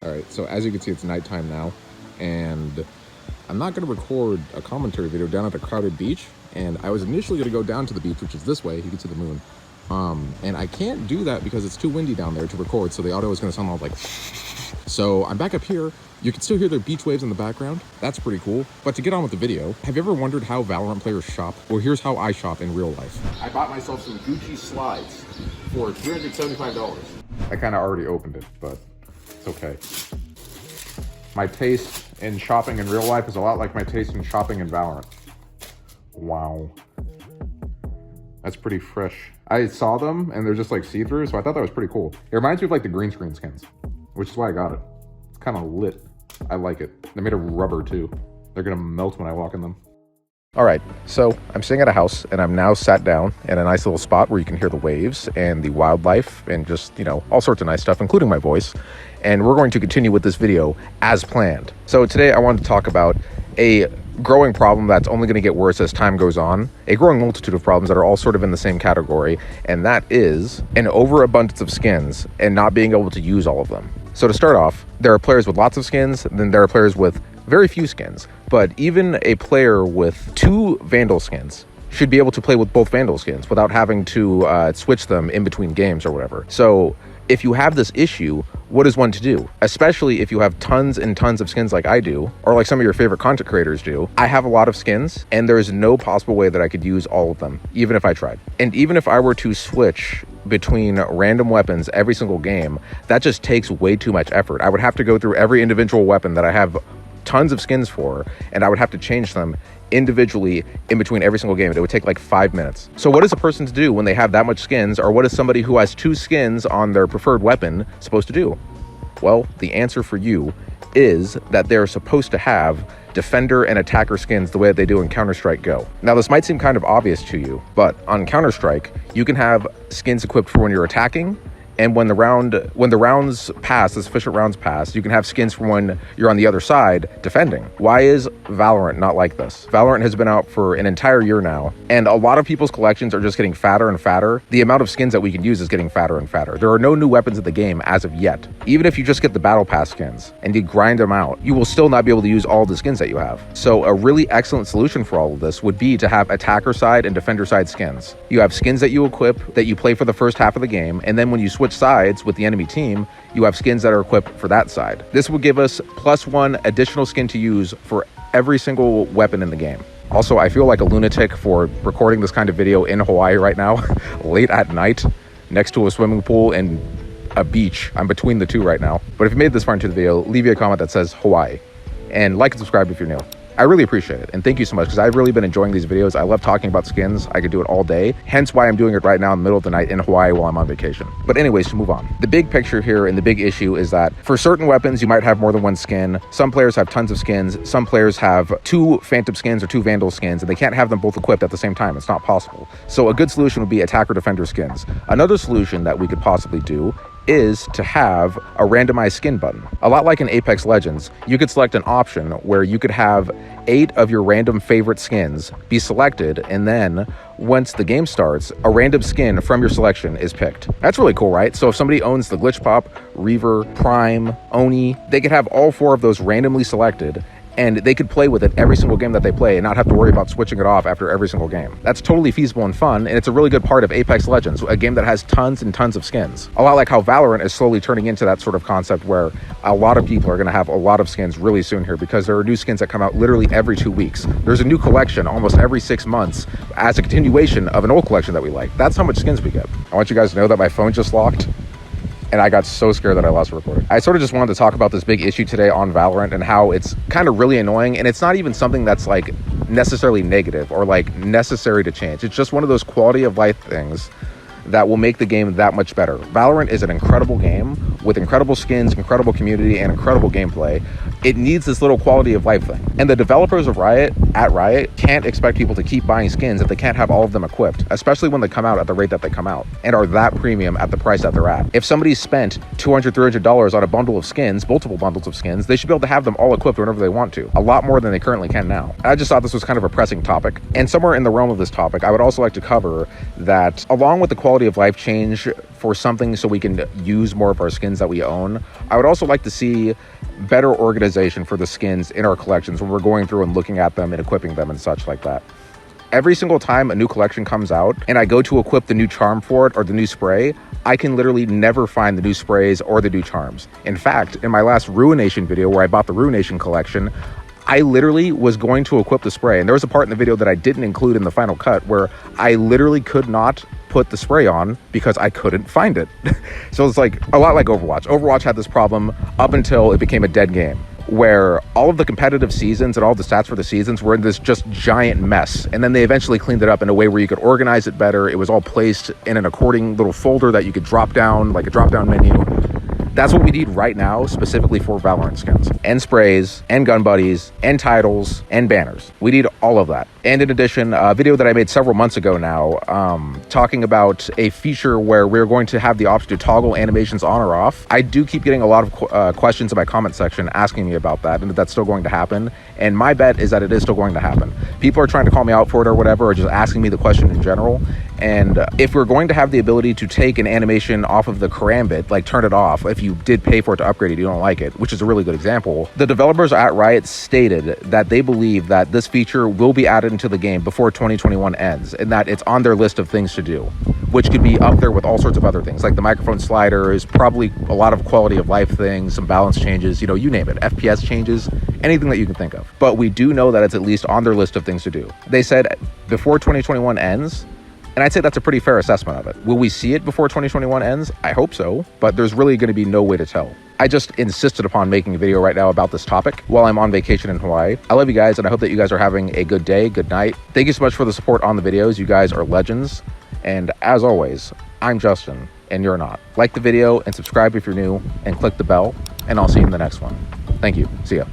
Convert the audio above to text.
All right, so as you can see, it's nighttime now, and I'm not going to record a commentary video down at the crowded beach. And I was initially going to go down to the beach, which is this way. You can see the moon. And I can't do that because it's too windy down there to record, so the audio is going to sound all like... So I'm back up here. You can still hear the beach waves in the background. That's pretty cool. But to get on with the video, have you ever wondered how Valorant players shop? Well, here's how I shop in real life. I bought myself some Gucci slides for $375. I kind of already opened it, but it's okay. My taste in shopping in real life is a lot like my taste in shopping in Valorant. Wow. That's pretty fresh. I saw them and they're just like see-through, so I thought that was pretty cool. It reminds me of like the green screen skins, which is why I got it. It's kind of lit. I like it. They're made of rubber too. They're gonna melt when I walk in them. All right, so I'm sitting at a house and I'm now sat down in a nice little spot where you can hear the waves and the wildlife and just, you know, all sorts of nice stuff, including my voice. And we're going to continue with this video as planned. So today I wanted to talk about a growing problem that's only going to get worse as time goes on, a growing multitude of problems that are all sort of in the same category, and that is an overabundance of skins and not being able to use all of them. So to start off, there are players with lots of skins, then there are players with very few skins, but even a player with 2 Vandal skins should be able to play with both Vandal skins without having to switch them in between games or whatever. So if you have this issue, what is one to do? Especially if you have tons and tons of skins like I do, or like some of your favorite content creators do. I have a lot of skins, and there is no possible way that I could use all of them, even if I tried. And even if I were to switch between random weapons every single game, that just takes way too much effort. I would have to go through every individual weapon that I have tons of skins for, and I would have to change them individually in between every single game. It would take like 5 minutes. So what is a person to do when they have that much skins, or what is somebody who has 2 skins on their preferred weapon supposed to do? Well, the answer for you is that they're supposed to have defender and attacker skins the way that they do in Counter-Strike Go. Now, this might seem kind of obvious to you, but on Counter-Strike, you can have skins equipped for when you're attacking, and when the rounds pass, the sufficient rounds pass, you can have skins for when you're on the other side defending. Why is Valorant not like this? Valorant has been out for an entire year now, and a lot of people's collections are just getting fatter and fatter. The amount of skins that we can use is getting fatter and fatter. There are no new weapons in the game as of yet. Even if you just get the Battle Pass skins and you grind them out, you will still not be able to use all the skins that you have. So a really excellent solution for all of this would be to have attacker side and defender side skins. You have skins that you equip that you play for the first half of the game, and then when you switch sides with the enemy team, you have skins that are equipped for that side. This will give us +1 additional skin to use for every single weapon in the game. Also, I feel like a lunatic for recording this kind of video in Hawaii right now, late at night, next to a swimming pool and a beach. I'm between the two right now. But if you made this far into the video, leave me a comment that says Hawaii. And like and subscribe if you're new. I really appreciate it, and thank you so much, because I've really been enjoying these videos. I love talking about skins. I could do it all day, hence why I'm doing it right now in the middle of the night in Hawaii while I'm on vacation. But anyways, to move on. The big picture here and the big issue is that for certain weapons, you might have more than 1 skin. Some players have tons of skins. Some players have 2 Phantom skins or 2 Vandal skins, and they can't have them both equipped at the same time. It's not possible. So a good solution would be attacker-defender skins. Another solution that we could possibly do is to have a randomized skin button. A lot like in Apex Legends, you could select an option where you could have 8 of your random favorite skins be selected, and then once the game starts, a random skin from your selection is picked. That's really cool, right? So if somebody owns the Glitch Pop, Reaver, Prime, Oni, they could have all 4 of those randomly selected, and they could play with it every single game that they play and not have to worry about switching it off after every single game. That's totally feasible and fun, and it's a really good part of Apex Legends, a game that has tons and tons of skins. A lot like how Valorant is slowly turning into that sort of concept where a lot of people are going to have a lot of skins really soon here, because there are new skins that come out literally every 2 weeks. There's a new collection almost every 6 months as a continuation of an old collection that we like. That's how much skins we get. I want you guys to know that my phone just locked, and I got so scared that I lost the recording. I sort of just wanted to talk about this big issue today on Valorant and how it's kind of really annoying, and it's not even something that's like necessarily negative or like necessary to change. It's just one of those quality of life things that will make the game that much better. Valorant is an incredible game with incredible skins, incredible community, and incredible gameplay. It needs this little quality of life thing. And the developers of Riot, can't expect people to keep buying skins if they can't have all of them equipped, especially when they come out at the rate that they come out and are that premium at the price that they're at. If somebody spent $200, $300 on a bundle of skins, multiple bundles of skins, they should be able to have them all equipped whenever they want to. A lot more than they currently can now. I just thought this was kind of a pressing topic. And somewhere in the realm of this topic, I would also like to cover that along with the quality of life change for something so we can use more of our skins that we own. I would also like to see better organization for the skins in our collections when we're going through and looking at them and equipping them and such like that. Every single time a new collection comes out and I go to equip the new charm for it or the new spray, I can literally never find the new sprays or the new charms. In fact, in my last Ruination video where I bought the Ruination collection, I literally was going to equip the spray, and there was a part in the video that I didn't include in the final cut where I literally could not put the spray on because I couldn't find it. So it's like a lot like Overwatch. Overwatch had this problem up until it became a dead game, where all of the competitive seasons and all the stats for the seasons were in this just giant mess. And then they eventually cleaned it up in a way where you could organize it better. It was all placed in an according little folder that you could drop down, like a drop down menu. That's what we need right now, specifically for Valorant skins, and sprays, and gun buddies, and titles, and banners. We need all of that. And in addition, a video that I made several months ago now, talking about a feature where we're going to have the option to toggle animations on or off. I do keep getting a lot of questions in my comment section asking me about that, and if that's still going to happen. And my bet is that it is still going to happen. People are trying to call me out for it or whatever, or just asking me the question in general. And if we're going to have the ability to take an animation off of the karambit, like turn it off, if you did pay for it to upgrade it, you don't like it, which is a really good example. The developers at Riot stated that they believe that this feature will be added into the game before 2021 ends, and that it's on their list of things to do, which could be up there with all sorts of other things, like the microphone slider is probably a lot of quality of life things, some balance changes, you know, you name it, FPS changes, anything that you can think of. But we do know that it's at least on their list of things to do. They said before 2021 ends, and I'd say that's a pretty fair assessment of it. Will we see it before 2021 ends? I hope so, but there's really going to be no way to tell. I just insisted upon making a video right now about this topic while I'm on vacation in Hawaii. I love you guys, and I hope that you guys are having a good day, good night. Thank you so much for the support on the videos. You guys are legends. And as always, I'm Justin, and you're not. Like the video and subscribe if you're new, and click the bell, and I'll see you in the next one. Thank you. See ya.